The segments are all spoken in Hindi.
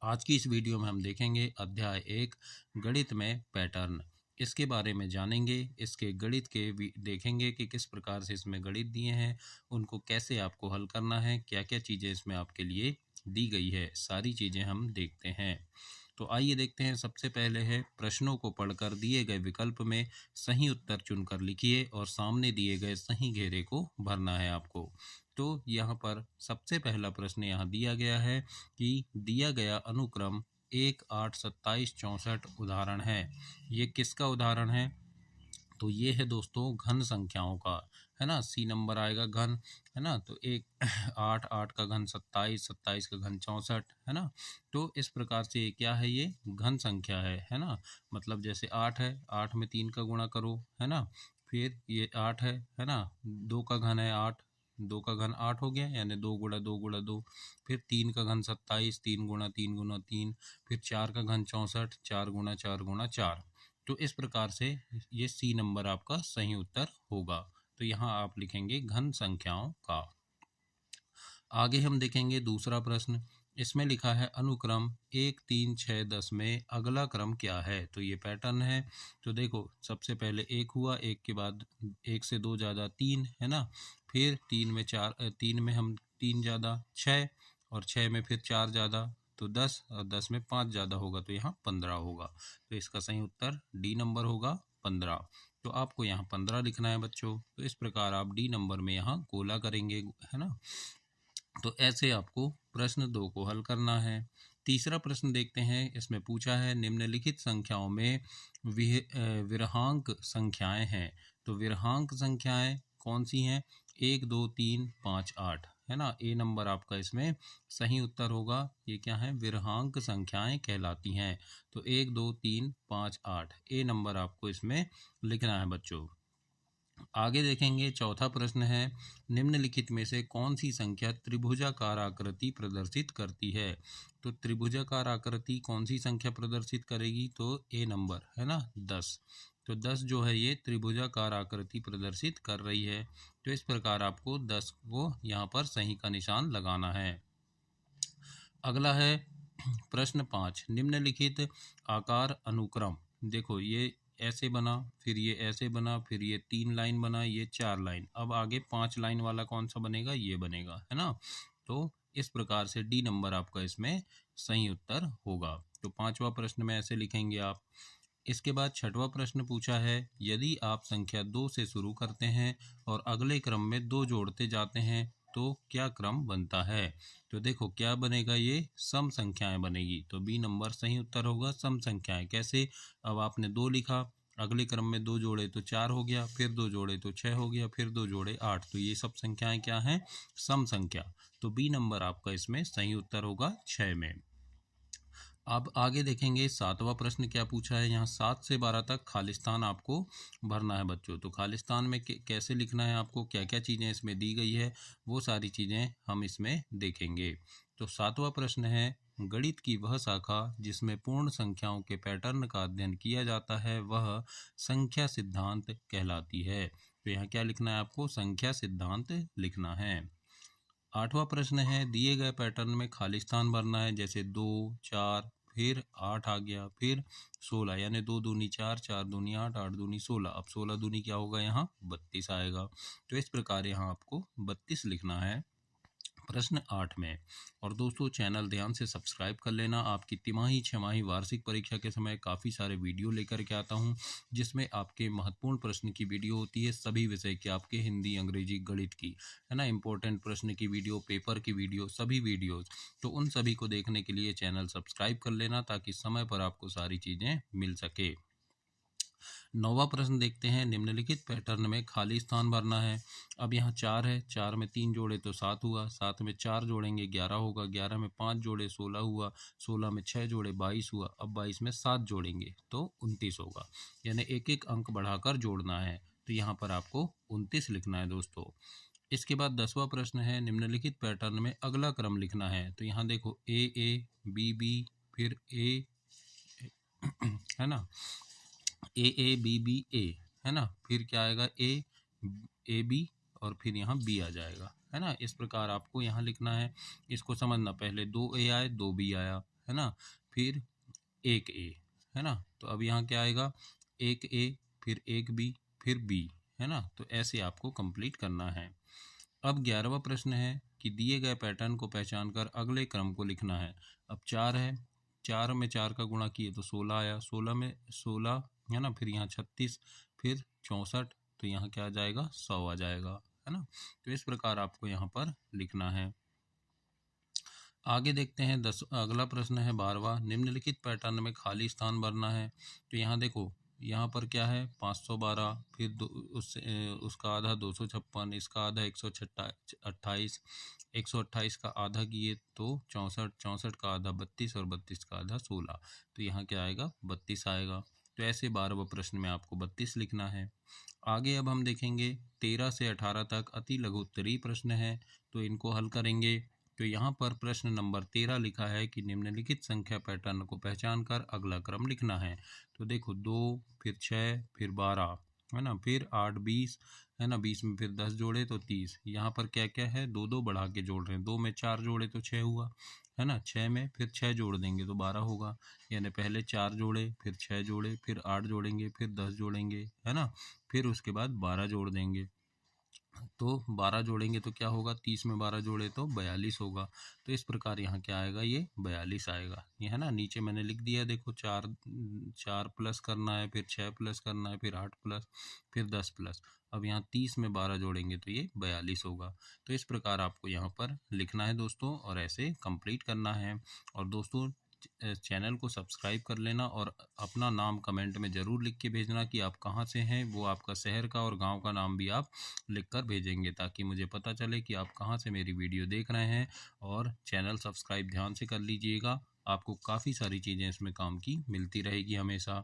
आज की इस वीडियो में हम देखेंगे अध्याय 1 गणित में पैटर्न। इसके बारे में जानेंगे, इसके गणित के देखेंगे कि किस प्रकार से इसमें गणित दिए हैं, उनको कैसे आपको हल करना है, क्या क्या चीज़ें इसमें आपके लिए दी गई है, सारी चीज़ें हम देखते हैं। तो आइए देखते हैं। सबसे पहले है प्रश्नों को पढ़कर दिए गए विकल्प में सही उत्तर चुनकर लिखिए और सामने दिए गए सही घेरे को भरना है आपको। तो यहाँ पर सबसे पहला प्रश्न यहाँ दिया गया है कि दिया गया अनुक्रम 1, 8, 27, 64 उदाहरण है। ये किसका उदाहरण है? तो ये है दोस्तों घन संख्याओं का, है ना। सी नंबर आएगा घन, है ना। तो एक 8, 8 का घन 27, 27 का घन 64, है ना। तो इस प्रकार से ये क्या है? ये घन संख्या है ना। मतलब जैसे 8 है, 8 में 3 का गुणा करो, है ना। फिर ये 8 है ना। 2 का घन है 8, 2 का घन 8 हो गया, यानी 2 गुणा 2 गुणा 2। फिर 3 का घन 27, 3 गुणा 3 गुणा 3। फिर 4 का घन 64, 4 गुणा 4 गुणा 4। तो इस प्रकार से ये सी नंबर आपका सही उत्तर होगा। तो यहाँ आप लिखेंगे घन संख्याओं का। आगे हम देखेंगे दूसरा प्रश्न। इसमें लिखा है अनुक्रम 1, 3, 6, 10 में अगला क्रम क्या है? तो ये पैटर्न है। तो देखो सबसे पहले 1 हुआ, 1 के बाद 1 से 2 ज़्यादा 3, है ना। फिर 3 में 4, 3 में हम 3 ज़्यादा 6, और 6 में फिर 4 ज़्यादा तो 10, और 10 में 5 ज़्यादा होगा तो यहाँ 15 होगा। तो इसका सही उत्तर डी नंबर होगा 15। तो आपको यहाँ 15 लिखना है बच्चों। तो इस प्रकार आप डी नंबर में यहाँ गोला करेंगे, है ना। तो ऐसे आपको प्रश्न 2 को हल करना है। तीसरा प्रश्न देखते हैं। इसमें पूछा है निम्नलिखित संख्याओं में विरहांक संख्याएं हैं। तो विरहांक संख्याएं कौन सी हैं? 1, 2, 3, 5, 8, है ना। ए नंबर आपका इसमें सही उत्तर होगा। ये क्या है? विरहांक संख्याएं कहलाती हैं। तो 1, 2, 3, 5, 8 ए नंबर आपको इसमें लिखना है बच्चों। आगे देखेंगे। चौथा प्रश्न है निम्नलिखित में से कौन सी संख्या त्रिभुजाकार आकृति प्रदर्शित करती है? तो त्रिभुजाकार आकृति कौन सी संख्या प्रदर्शित करेगी? तो ए नंबर, है ना, 10। तो 10 जो है ये त्रिभुजाकार आकृति प्रदर्शित कर रही है। तो इस प्रकार आपको 10 को यहाँ पर सही का निशान लगाना है। अगला है प्रश्न 5। निम्नलिखित आकार अनुक्रम, देखो ये ऐसे बना, फिर ये ऐसे बना, फिर ये 3 लाइन बना, ये 4 लाइन। अब आगे 5 लाइन वाला कौन सा बनेगा? ये बनेगा, है ना। तो इस प्रकार से डी नंबर आपका इसमें सही उत्तर होगा। तो 5वां प्रश्न में ऐसे लिखेंगे आप। इसके बाद 6वां प्रश्न पूछा है यदि आप संख्या 2 से शुरू करते हैं और अगले क्रम में 2 जोड़ते जाते हैं तो क्या क्रम बनता है? तो देखो क्या बनेगा? ये सम संख्याएं बनेगी। तो बी नंबर सही उत्तर होगा, सम संख्याएं। कैसे? अब आपने 2 लिखा, अगले क्रम में 2 जोड़े तो 4 हो गया, फिर 2 जोड़े तो 6 हो गया, फिर 2 जोड़े 8। तो ये सब संख्याएं क्या हैं? सम संख्या। तो बी नंबर आपका इसमें सही उत्तर होगा 6 में। अब आगे देखेंगे 7वां प्रश्न क्या पूछा है। यहाँ 7 से 12 तक खालिस्तान आपको भरना है बच्चों। तो खालिस्तान में कैसे लिखना है आपको, क्या क्या चीज़ें इसमें दी गई है, वो सारी चीज़ें हम इसमें देखेंगे। तो 7वां प्रश्न है गणित की वह शाखा जिसमें पूर्ण संख्याओं के पैटर्न का अध्ययन किया जाता है वह संख्या सिद्धांत कहलाती है। तो यहाँ क्या लिखना है आपको? संख्या सिद्धांत लिखना है। 8वां प्रश्न है दिए गए पैटर्न में खालिस्तान भरना है। जैसे 2, 4, फिर 8 आ गया, फिर 16, यानी 2 दूनी 4, 4 दूनी 8, 8 दूनी 16। अब 16 दूनी क्या होगा? यहाँ 32 आएगा। तो इस प्रकार यहाँ आपको 32 लिखना है प्रश्न 8 में। और दोस्तों चैनल ध्यान से सब्सक्राइब कर लेना। आपकी तिमाही, छमाही, वार्षिक परीक्षा के समय काफ़ी सारे वीडियो लेकर के आता हूं जिसमें आपके महत्वपूर्ण प्रश्न की वीडियो होती है, सभी विषय के आपके, हिंदी, अंग्रेजी, गणित की, है ना, इंपॉर्टेंट प्रश्न की वीडियो, पेपर की वीडियो, सभी वीडियोज़। तो उन सभी को देखने के लिए चैनल सब्सक्राइब कर लेना ताकि समय पर आपको सारी चीज़ें मिल सके। 9वां प्रश्न देखते हैं। निम्नलिखित पैटर्न में खाली स्थान भरना है। अब यहाँ 4 है, 4 में 3 जोड़े तो 7 हुआ, 7 में 4 जोड़ेंगे 11 होगा, 11 में 5 जोड़े 16 हुआ, 16 में 6 जोड़े 22 हुआ। अब 22 में 7 जोड़ेंगे तो 29 होगा, यानी एक एक अंक बढ़ाकर जोड़ना है। तो यहाँ पर आपको 29 लिखना है दोस्तों। इसके बाद 10वां प्रश्न है निम्नलिखित पैटर्न में अगला क्रम लिखना है। तो यहाँ देखो ए, बी, फिर ए, है ना, बी ए, है ना, फिर क्या आएगा? ए बी, और फिर यहाँ बी आ जाएगा, है ना। इस प्रकार आपको यहाँ लिखना है। इसको समझना, पहले 2 ए आए 2 बी आया, है ना, फिर एक ए, है ना। तो अब यहाँ क्या आएगा, एक ए, फिर एक बी, फिर बी, है ना। तो ऐसे आपको कंप्लीट करना है। अब 11वां प्रश्न है कि दिए गए पैटर्न को पहचान कर अगले क्रम को लिखना है। अब 4 है, 4 में 4 का गुणा किए तो 16 आया, 16 में 16, है ना, फिर यहाँ 36, फिर 64, तो यहाँ क्या आ जाएगा, 100 आ जाएगा, है ना। तो इस प्रकार आपको यहाँ पर लिखना है। आगे देखते हैं अगला प्रश्न है 12वां, निम्नलिखित पैटर्न में खाली स्थान भरना है। तो यहाँ देखो, यहाँ पर क्या है, 512, फिर उसका आधा 256, इसका आधा 128, 128 का आधा किए तो 64, 64 का आधा 32 और 32 का आधा 16, तो यहाँ क्या आएगा, 32 आएगा। तो ऐसे 12वें प्रश्न में आपको 32 लिखना है। आगे अब हम देखेंगे 13 से 18 तक अति लघु उत्तरीय प्रश्न है, तो इनको हल करेंगे। तो यहाँ पर प्रश्न नंबर 13 लिखा है कि निम्नलिखित संख्या पैटर्न को पहचान कर अगला क्रम लिखना है। तो देखो 2, फिर 6, फिर 12, है ना, फिर 8, 20, है ना, 20 में फिर 10 जोड़े तो 30। यहाँ पर क्या क्या है, 2 2 बढ़ा के जोड़ रहे हैं, 2 में 4 जोड़े तो 6 हुआ, है ना, 6 में फिर 6 जोड़ देंगे तो 12 होगा। यानी पहले 4 जोड़े, फिर 6 जोड़े, फिर 8 जोड़ेंगे, फिर 10 जोड़ेंगे, है ना, फिर उसके बाद 12 जोड़ देंगे। तो 12 जोड़ेंगे तो क्या होगा, 30 में 12 जोड़े तो 42 होगा। तो इस प्रकार यहाँ क्या आएगा, ये 42 आएगा, ये है ना। नीचे मैंने लिख दिया, देखो 4 प्लस करना है, फिर 6 प्लस करना है, फिर 8 प्लस, फिर 10 प्लस। अब यहाँ 30 में 12 जोड़ेंगे तो ये 42 होगा। तो इस प्रकार आपको यहाँ पर लिखना है दोस्तों, और ऐसे कंप्लीट करना है। और दोस्तों चैनल को सब्सक्राइब कर लेना और अपना नाम कमेंट में ज़रूर लिख के भेजना कि आप कहाँ से हैं, वो आपका शहर का और गांव का नाम भी आप लिख कर भेजेंगे, ताकि मुझे पता चले कि आप कहाँ से मेरी वीडियो देख रहे हैं। और चैनल सब्सक्राइब ध्यान से कर लीजिएगा, आपको काफ़ी सारी चीज़ें इसमें काम की मिलती रहेगी हमेशा।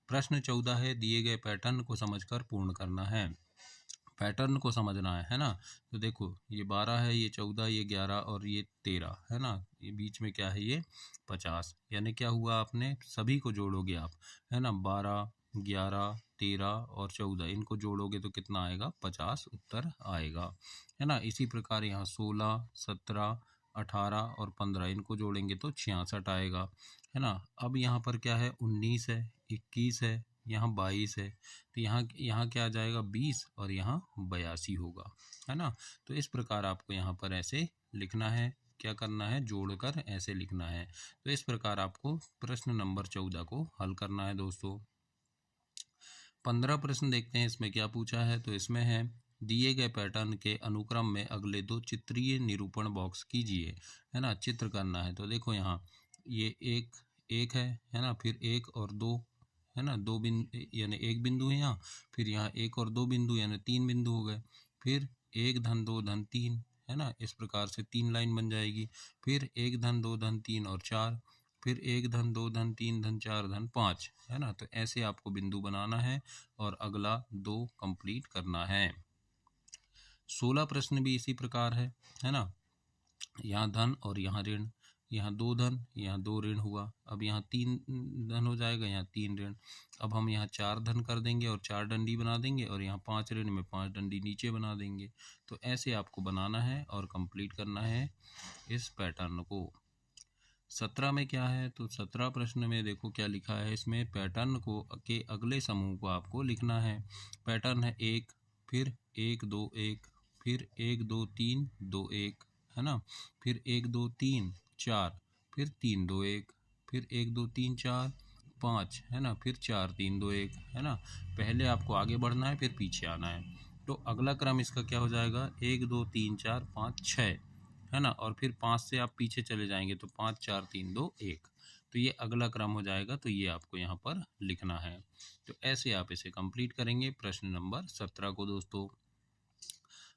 प्रश्न 14 है, दिए गए पैटर्न को समझकर पूर्ण करना है। पैटर्न को समझना है ना। तो देखो ये 12 है, ये 14, ये 11 और ये 13, है ना, ये बीच में क्या है, ये 50। यानी क्या हुआ, आपने सभी को जोड़ोगे आप, है ना, 12, 11, 13 और 14, इनको जोड़ोगे तो कितना आएगा, 50 उत्तर आएगा, है ना। इसी प्रकार यहाँ 16, 17, 18 और 15, इनको जोड़ेंगे तो 66 आएगा, है ना। अब यहाँ पर क्या है, 19 है, 21 है, यहाँ 22 है, तो यहाँ यहाँ क्या आ जाएगा, 20 और यहाँ 82 होगा, है ना। तो इस प्रकार आपको यहाँ पर ऐसे लिखना है, क्या करना है, जोड़कर ऐसे लिखना है। तो इस प्रकार आपको प्रश्न नंबर 14 को हल करना है दोस्तों। 15 प्रश्न देखते हैं इसमें क्या पूछा है। तो इसमें है, दिए गए पैटर्न के अनुक्रम में अगले 2 चित्रीय निरूपण बॉक्स कीजिए, है ना, चित्र करना है। तो देखो यहाँ ये एक है ना, फिर 1 और 2, है ना, 2 बिंदु यानी 1 बिंदु है यहाँ, फिर यहाँ 1 और 2 बिंदु यानी 3 बिंदु हो गए, फिर 1 धन 2 धन 3, है ना, इस प्रकार से 3 लाइन बन जाएगी। फिर 1 धन 2 धन 3 और 4, फिर 1 धन 2 धन 3 धन 4 धन 5, है ना। तो ऐसे आपको बिंदु बनाना है और अगला 2 कंप्लीट करना है। 16 प्रश्न भी इसी प्रकार है ना। यहाँ धन और यहाँ ऋण, यहाँ 2 धन, यहाँ 2 ऋण हुआ। अब यहाँ 3 धन हो जाएगा, यहाँ 3 ऋण। अब हम यहाँ 4 धन कर देंगे और 4 डंडी बना देंगे, और यहाँ 5 ऋण में 5 डंडी नीचे बना देंगे। तो ऐसे आपको बनाना है और कंप्लीट करना है इस पैटर्न को। 17 में क्या है, तो 17 प्रश्न में देखो क्या लिखा है, इसमें पैटर्न को के अगले समूह को आपको लिखना है। पैटर्न है 1, फिर 1 2 1, फिर 1 2 3 2 1, है ना, फिर 1 2 3 4, फिर 3 2 1, फिर 1 2 3 4 5, है ना, फिर 4 3 2 1, है ना। पहले आपको आगे बढ़ना है, फिर पीछे आना है। तो अगला क्रम इसका क्या हो जाएगा, 1 2 3 4 5 6, है ना, और फिर 5 से आप पीछे चले जाएंगे तो 5 4 3 2 1, तो ये अगला क्रम हो जाएगा। तो ये आपको यहाँ पर लिखना है। तो ऐसे आप इसे कंप्लीट करेंगे प्रश्न नंबर 17 को दोस्तों।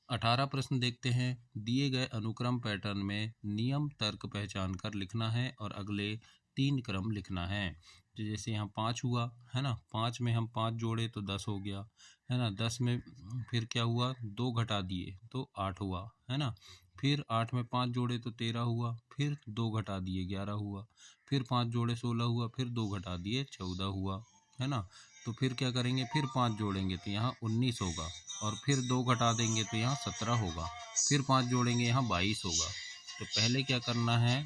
18 प्रश्न देखते हैं, दिए गए अनुक्रम पैटर्न में नियम तर्क पहचान कर लिखना है और अगले 3 क्रम लिखना है। तो जैसे यहाँ 5 हुआ, है ना, 5 में हम 5 जोड़े तो 10 हो गया, है ना, 10 में फिर क्या हुआ, 2 घटा दिए तो 8 हुआ, है ना, फिर 8 में 5 जोड़े तो 13 हुआ, फिर 2 घटा दिए 11 हुआ, फिर 5 जोड़े 16 हुआ, फिर 2 घटा दिए 14 हुआ, है ना। तो फिर क्या करेंगे, फिर 5 जोड़ेंगे तो यहाँ 19 होगा, और फिर 2 घटा देंगे तो यहाँ 17 होगा, फिर 5 जोड़ेंगे यहाँ 22 होगा। तो पहले क्या करना है,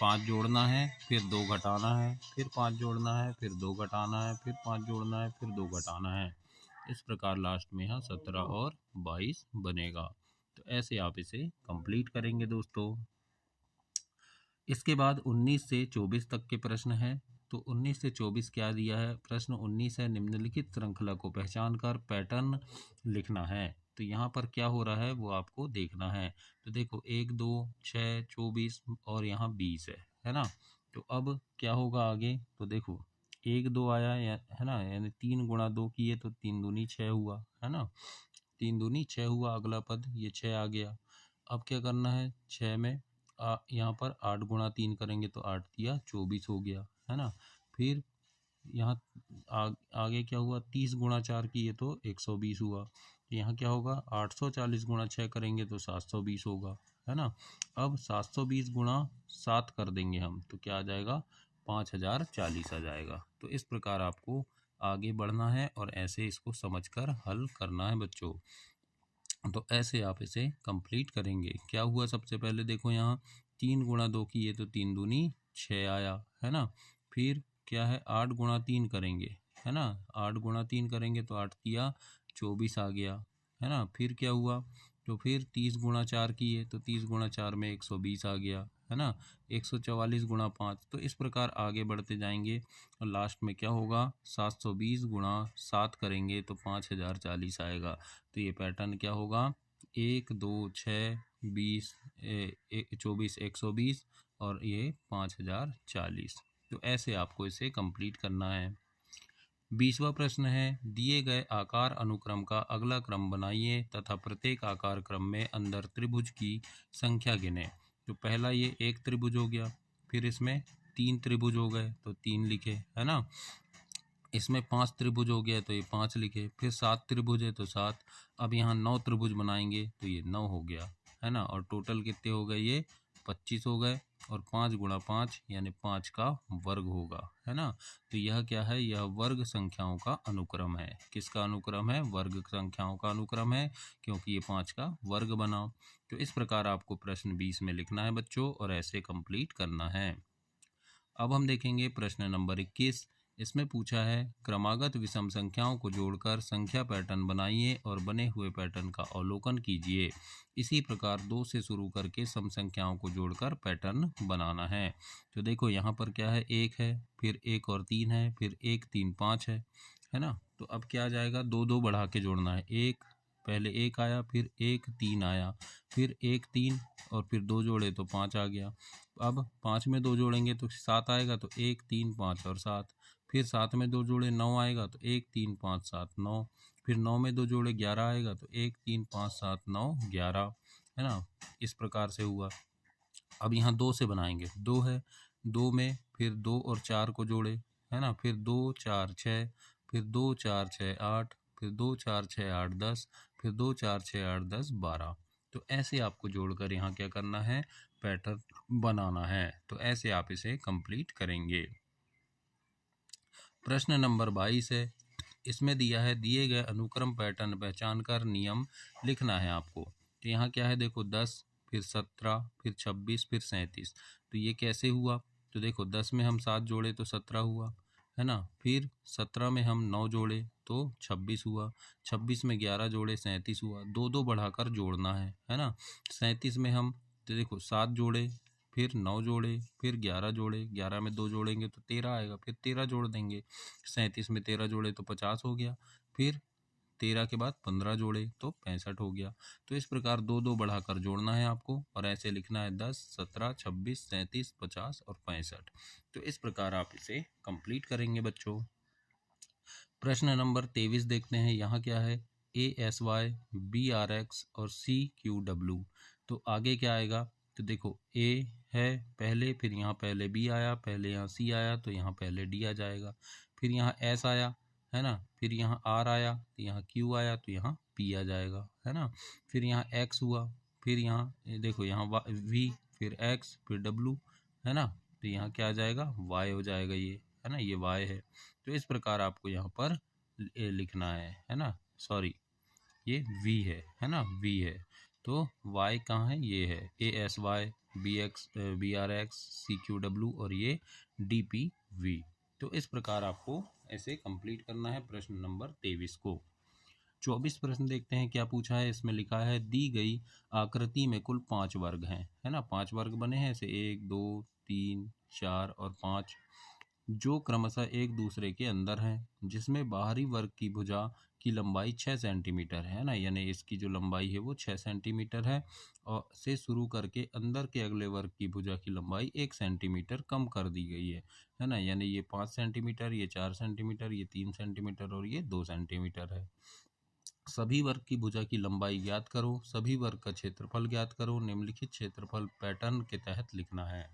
5 जोड़ना है, फिर 2 घटाना है, फिर 5 जोड़ना है, फिर 2 घटाना है, फिर 5 जोड़ना है, फिर 2 घटाना है। इस प्रकार लास्ट में यहाँ 17 और 22 बनेगा। तो ऐसे आप इसे कंप्लीट करेंगे दोस्तों। इसके बाद 19 से 24 तक के प्रश्न हैं। तो 19 से 24 क्या दिया है? प्रश्न 19 है, निम्नलिखित श्रृंखला को पहचान कर पैटर्न लिखना है। तो यहाँ पर क्या हो रहा है वो आपको देखना है। तो देखो 1 2 6 24 और यहाँ 20 है ना। तो अब क्या होगा आगे? तो देखो 1 2 आया है ना, यानी 3 गुणा 2 किए तो 3 दूनी 6 हुआ है ना। 3 दूनी 6 हुआ, अगला पद ये 6 आ गया। अब क्या करना है? 6 में यहाँ पर 8 गुणा 3 करेंगे तो 8 दिया 24 हो गया है ना। फिर यहाँ आगे क्या हुआ? 30 गुणा 4 किए तो 120 हुआ। तो यहाँ क्या होगा? 840 गुणा 6 करेंगे तो 720 होगा है ना। अब 720 गुणा 7 कर देंगे हम तो क्या आ जाएगा? 5040 आ जाएगा। तो इस प्रकार आपको आगे बढ़ना है और ऐसे इसको समझकर हल करना है बच्चों। तो ऐसे आप इसे कंप्लीट करेंगे। क्या हुआ? सबसे पहले देखो यहाँ 3 गुणा 2 किए तो 3 दूनी 6 आया है ना। फिर क्या है? 8 गुणा 3 करेंगे है ना। 8 गुणा 3 करेंगे तो 8 किया 24 आ गया है ना। फिर क्या हुआ? तो फिर 30 गुणा 4 किए तो 30 गुणा 4 में 120 आ गया है ना। 144 गुणा 5। तो इस प्रकार आगे बढ़ते जाएंगे और लास्ट में क्या होगा? 720 गुणा 7 करेंगे तो 5040 आएगा। तो ये पैटर्न क्या होगा? 1 2 6 20 24 120 और ये 5040। तो ऐसे आपको इसे कंप्लीट करना है। 20वां प्रश्न है, दिए गए आकार अनुक्रम का अगला क्रम बनाइए तथा प्रत्येक आकार क्रम में अंदर त्रिभुज की संख्या गिने। तो पहला ये एक त्रिभुज हो गया, फिर इसमें 3 त्रिभुज हो गए तो 3 लिखे है ना। इसमें 5 त्रिभुज हो गया तो ये 5 लिखे, फिर 7 त्रिभुज है तो 7। अब यहाँ 9 त्रिभुज बनाएंगे तो ये 9 हो गया है ना। और टोटल कितने हो गए? ये 25 हो गए। और 5 गुणा 5 यानी 5 का वर्ग होगा है ना। तो यह क्या है? यह वर्ग संख्याओं का अनुक्रम है। किसका अनुक्रम है? वर्ग संख्याओं का अनुक्रम है, क्योंकि ये 5 का वर्ग बना। तो इस प्रकार आपको प्रश्न 20 में लिखना है बच्चों और ऐसे कंप्लीट करना है। अब हम देखेंगे प्रश्न नंबर 21। इसमें पूछा है, क्रमागत विषम संख्याओं को जोड़कर संख्या पैटर्न बनाइए और बने हुए पैटर्न का अवलोकन कीजिए। इसी प्रकार 2 से शुरू करके सम संख्याओं को जोड़कर पैटर्न बनाना है। तो देखो यहाँ पर क्या है? 1 है, फिर 1 और 3 है, फिर 1 3 5 है ना। तो अब क्या आ जाएगा? 2 2 बढ़ा के जोड़ना है। एक पहले 1 आया, फिर 1 3 आया, फिर 1 3 और फिर 2 जोड़े तो 5 आ गया। अब 5 में 2 जोड़ेंगे तो 7 आएगा, तो 1 3 5 और 7। फिर 7 में 2 जोड़े 9 आएगा, तो 1 3 5 7 9। फिर 9 में 2 जोड़े 11 आएगा, तो 1 3 5 7 9 11 है ना। इस प्रकार से हुआ। अब यहाँ 2 से बनाएंगे। 2 है, 2 में फिर 2 और 4 को जोड़े है ना। फिर 2 4 6, फिर 2 4 6 8, फिर 2 4 6 8 10, फिर 2 4 6 8 10 12। तो ऐसे आपको जोड़कर यहाँ क्या करना है? पैटर्न बनाना है। तो ऐसे आप इसे कंप्लीट करेंगे। प्रश्न नंबर 22 है। इसमें दिया है, दिए गए अनुक्रम पैटर्न पहचान कर नियम लिखना है आपको। तो यहाँ क्या है? देखो 10, फिर 17, फिर 26, फिर 37। तो ये कैसे हुआ? तो देखो 10 में हम 7 जोड़े तो 17 हुआ है ना। फिर 17 में हम 9 जोड़े तो 26 हुआ। 26 में 11 जोड़े 37 हुआ। 2 2 बढ़ाकर जोड़ना है ना। 37 में हम तो देखो 7 जोड़े, फिर 9 जोड़े, फिर 11 जोड़े, 11 में 2 जोड़ेंगे तो 13 आएगा, फिर 13 जोड़ देंगे। 37 में 13 जोड़े तो 50 हो गया। फिर 13 के बाद 15 जोड़े तो 65 हो गया। तो इस प्रकार 2 2 बढ़ाकर जोड़ना है आपको और ऐसे लिखना है 10 17 26 37 50 और 65। तो इस प्रकार आप इसे कंप्लीट करेंगे बच्चों। प्रश्न नंबर 23 देखते हैं। यहाँ क्या है? ASY BRX और CQW। तो आगे क्या आएगा? तो देखो A है पहले, फिर यहाँ पहले B आया, पहले यहाँ C आया तो यहाँ पहले D आ जाएगा। फिर यहाँ S आया है ना, फिर यहाँ R आया तो यहाँ Q आया तो यहाँ P आ जाएगा है ना। फिर यहाँ X हुआ, फिर यहाँ देखो यहाँ V, फिर X, फिर W है ना। तो यहाँ क्या आ जाएगा? Y हो जाएगा ये है ना, ये Y है। तो इस प्रकार आपको यहाँ पर लिखना है ना। सॉरी, ये V है ना, V है। तो Y कहाँ है? ये है ASY BX BRX CQW और ये DPV। तो इस प्रकार आपको ऐसे कंप्लीट करना है प्रश्न नंबर 23 को। 24 प्रश्न देखते हैं क्या पूछा है। इसमें लिखा है दी गई आकृति में कुल 5 वर्ग हैं, है ना। 5 वर्ग बने हैं, ऐसे 1 2 3 4 और 5, जो क्रमशः एक दूसरे के अंदर हैं, जिसमें बाहरी वर्ग की भुजा की लंबाई 6 सेंटीमीटर है ना, यानी इसकी जो लंबाई है वो 6 सेंटीमीटर है, और से शुरू करके अंदर के अगले वर्ग की भुजा की लंबाई 1 सेंटीमीटर कम कर दी गई है ना। यानी ये 5 सेंटीमीटर, ये 4 सेंटीमीटर, ये 3 सेंटीमीटर और ये 2 सेंटीमीटर है। सभी वर्ग की भुजा की लंबाई ज्ञात करो, सभी वर्ग का क्षेत्रफल ज्ञात करो, निम्नलिखित क्षेत्रफल पैटर्न के तहत लिखना है।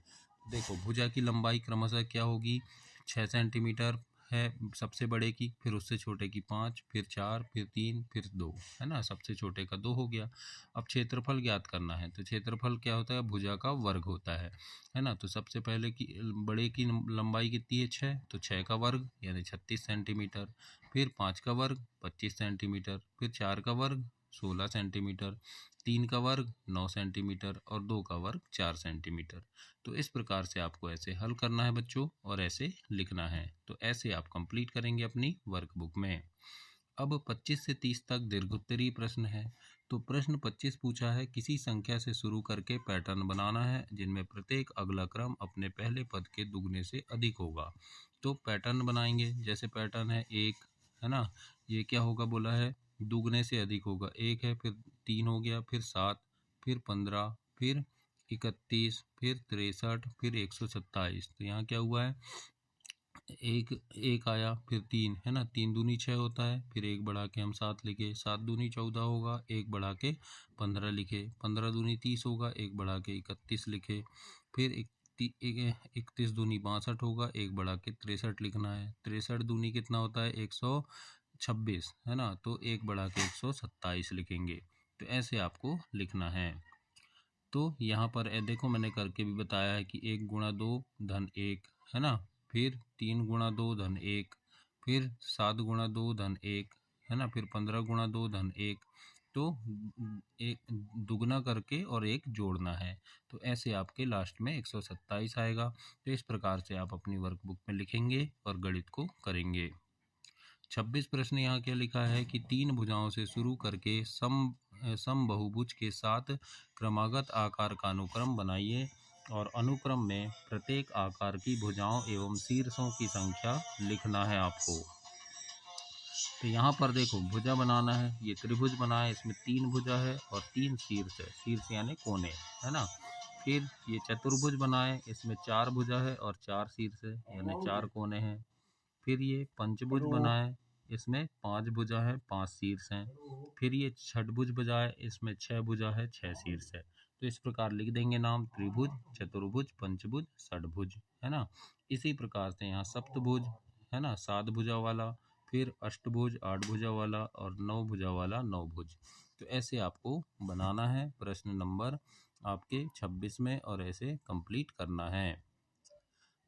देखो भुजा की लंबाई क्रमशः क्या होगी, 6 सेंटीमीटर है सबसे बड़े की, फिर उससे छोटे की 5, फिर 4, फिर 3, फिर 2, है ना। सबसे छोटे का 2 हो गया। अब क्षेत्रफल ज्ञात करना है, तो क्षेत्रफल क्या होता है, भुजा का वर्ग होता है ना। तो सबसे पहले की बड़े की लंबाई कितनी है, 6, तो 6 का वर्ग यानी 36 सेंटीमीटर, फिर 5 का वर्ग 25 सेंटीमीटर, फिर 4 का वर्ग 16 सेंटीमीटर, 3 का वर्ग 9 सेंटीमीटर और 2 का वर्ग 4 सेंटीमीटर। तो इस प्रकार से आपको ऐसे हल करना है बच्चों, और ऐसे लिखना है। तो ऐसे आप कंप्लीट करेंगे अपनी वर्कबुक में। अब 25 से 30 तक दीर्घोत्तरीय प्रश्न है। तो प्रश्न 25 पूछा है किसी संख्या से शुरू करके पैटर्न बनाना है जिनमें प्रत्येक अगला क्रम अपने पहले पद के दुगने से अधिक होगा। तो पैटर्न बनाएंगे, जैसे पैटर्न है 1, है ना। ये क्या होगा बोला है, दुगने से अधिक होगा। 1 है, फिर 3 हो गया, फिर 7, फिर 15, फिर 31, फिर 63, फिर 127। तो यहाँ क्या हुआ है, एक एक आया, फिर 3, है ना। 3 दूनी 6 होता है, फिर एक बढ़ा के हम 7 लिखे, 7 दूनी 14 होगा, एक बढ़ा के 15 लिखे, 15 दूनी 30 होगा, एक बढ़ा के 31 लिखे, फिर 31 दूनी 62 होगा, एक बढ़ा के 63 लिखना है। 63 दूनी कितना होता है, 126, है ना। तो एक बढ़ा के 127 लिखेंगे। तो ऐसे आपको लिखना है। तो यहाँ पर देखो मैंने करके भी बताया है कि 1 गुणा 2 धन 1, है ना। फिर 3 गुणा 2 धन 1, फिर 7 गुणा 2 धन 1, है ना। फिर 15 गुणा 2 धन 1। तो एक दुगना करके और एक जोड़ना है। तो ऐसे आपके लास्ट में 127 आएगा। तो इस प्रकार से आप अपनी वर्कबुक में लिखेंगे और गणित को करेंगे। 26 प्रश्न यहाँ क्या लिखा है कि 3 भुजाओं से शुरू करके समबहुभुज के 7 क्रमागत आकार का अनुक्रम बनाइए और अनुक्रम में प्रत्येक आकार की भुजाओं एवं शीर्षों की संख्या लिखना है आपको। तो यहाँ पर देखो भुजा बनाना है, ये त्रिभुज बना है, इसमें 3 भुजा है और 3 शीर्ष है, शीर्ष यानी कोने, है ना। फिर ये चतुर्भुज बना है, इसमें 4 भुजा है और 4 शीर्ष है, यानी 4 कोने हैं। फिर ये पंचभुज बना है, इसमें 5 भुजा है, 5 शीर्ष हैं। फिर ये षटभुज बना है, इसमें 6 भुजा है, 6 शीर्ष है। तो इस प्रकार लिख देंगे नाम, त्रिभुज, चतुर्भुज, पंचभुज, षटभुज, है ना। इसी प्रकार से यहाँ सप्तभुज, है ना, 7 भुजा वाला, फिर अष्टभुज 8 भुजा वाला और 9 भुजा वाला 9 भुज। तो ऐसे आपको बनाना है प्रश्न नंबर आपके 26 में, और ऐसे कंप्लीट करना है।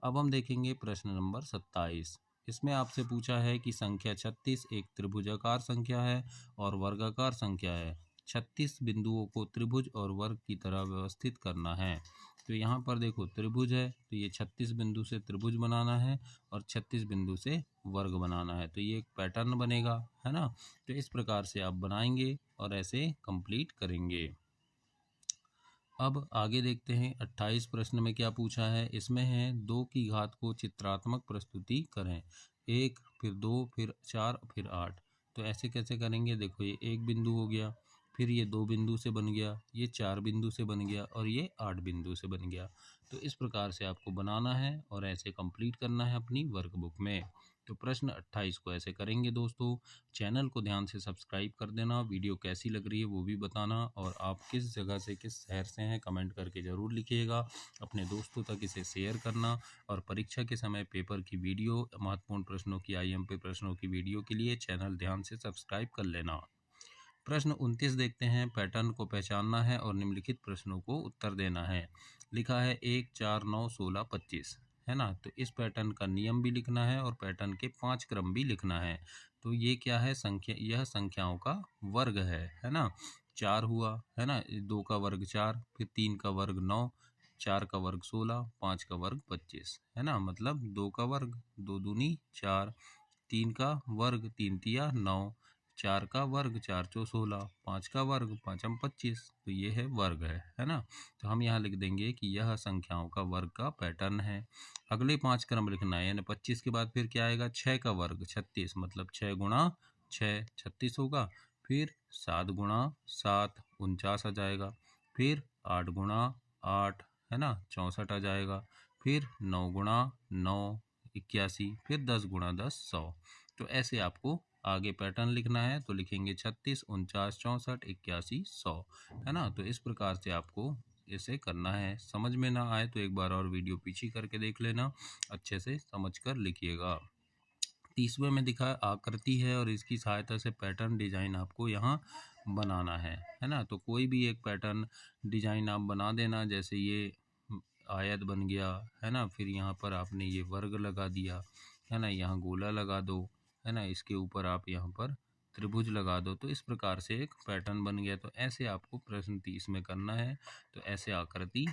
अब हम देखेंगे प्रश्न नंबर 27। इसमें आपसे पूछा है कि संख्या 36 एक त्रिभुजाकार संख्या है और वर्गाकार संख्या है। 36 बिंदुओं को त्रिभुज और वर्ग की तरह व्यवस्थित करना है। तो यहाँ पर देखो त्रिभुज है, तो ये 36 बिंदु से त्रिभुज बनाना है और 36 बिंदु से वर्ग बनाना है। तो ये एक पैटर्न बनेगा, है ना। तो इस प्रकार से आप बनाएंगे और ऐसे कंप्लीट करेंगे। अब आगे देखते हैं 28 प्रश्न में क्या पूछा है। इसमें है 2 की घात को चित्रात्मक प्रस्तुति करें। 1, फिर 2, फिर 4, फिर 8। तो ऐसे कैसे करेंगे, देखो ये 1 बिंदु हो गया, फिर ये 2 बिंदु से बन गया, ये 4 बिंदु से बन गया और ये 8 बिंदु से बन गया। तो इस प्रकार से आपको बनाना है और ऐसे कंप्लीट करना है अपनी वर्कबुक में। तो प्रश्न 28 को ऐसे करेंगे दोस्तों। चैनल को ध्यान से सब्सक्राइब कर देना, वीडियो कैसी लग रही है वो भी बताना, और आप किस जगह से किस शहर से हैं कमेंट करके ज़रूर लिखिएगा। अपने दोस्तों तक इसे शेयर करना, और परीक्षा के समय पेपर की वीडियो, महत्वपूर्ण प्रश्नों की IMP प्रश्नों की वीडियो के लिए चैनल ध्यान से सब्सक्राइब कर लेना। प्रश्न 29 देखते हैं। पैटर्न को पहचानना है और निम्नलिखित प्रश्नों को उत्तर देना है। लिखा है 1, 4, 9, 16, 25, है ना। तो इस पैटर्न का नियम भी लिखना है और पैटर्न के 5 क्रम भी लिखना है। तो ये क्या है, संख्या, यह संख्याओं का वर्ग है ना। 4 हुआ, है ना, 2 का वर्ग 4, फिर 3 का वर्ग 9, 4 का वर्ग 16, 5 का वर्ग 25, है ना। मतलब 2 का वर्ग, 2 दूनी 4, 3 का वर्ग, 3 तिया 9, 4 का वर्ग, 4 चौ 16, 5 का वर्ग, 5 25, तो ये है वर्ग है ना। तो हम यहाँ लिख देंगे कि यह संख्याओं का वर्ग का पैटर्न है। अगले 5 क्रम लिखना है, यानी 25 के बाद फिर क्या आएगा, 6 का वर्ग 36, मतलब 6 गुणा 6 36 होगा। फिर 7 गुणा 7 49 आ जाएगा। फिर 8 गुणा 8, है ना, 64 आ जाएगा। फिर 9 गुणा 9 81, फिर 10 गुणा 10 100। तो ऐसे आपको आगे पैटर्न लिखना है, तो लिखेंगे 36 49 64 81 100, है ना। तो इस प्रकार से आपको इसे करना है। समझ में ना आए तो एक बार और वीडियो पीछे करके देख लेना, अच्छे से समझ कर लिखिएगा। 30वें में दिखा आकृति है और इसकी सहायता से पैटर्न डिजाइन आपको यहाँ बनाना है ना। तो कोई भी एक पैटर्न डिजाइन आप बना देना, जैसे ये आयत बन गया, है ना। फिर यहाँ पर आपने ये वर्ग लगा दिया, है ना, यहाँ गोला लगा दो, है ना, इसके ऊपर आप यहाँ पर त्रिभुज लगा दो, तो इस प्रकार से एक पैटर्न बन गया। तो ऐसे आपको प्रश्न 30 में करना है, तो ऐसे आकृति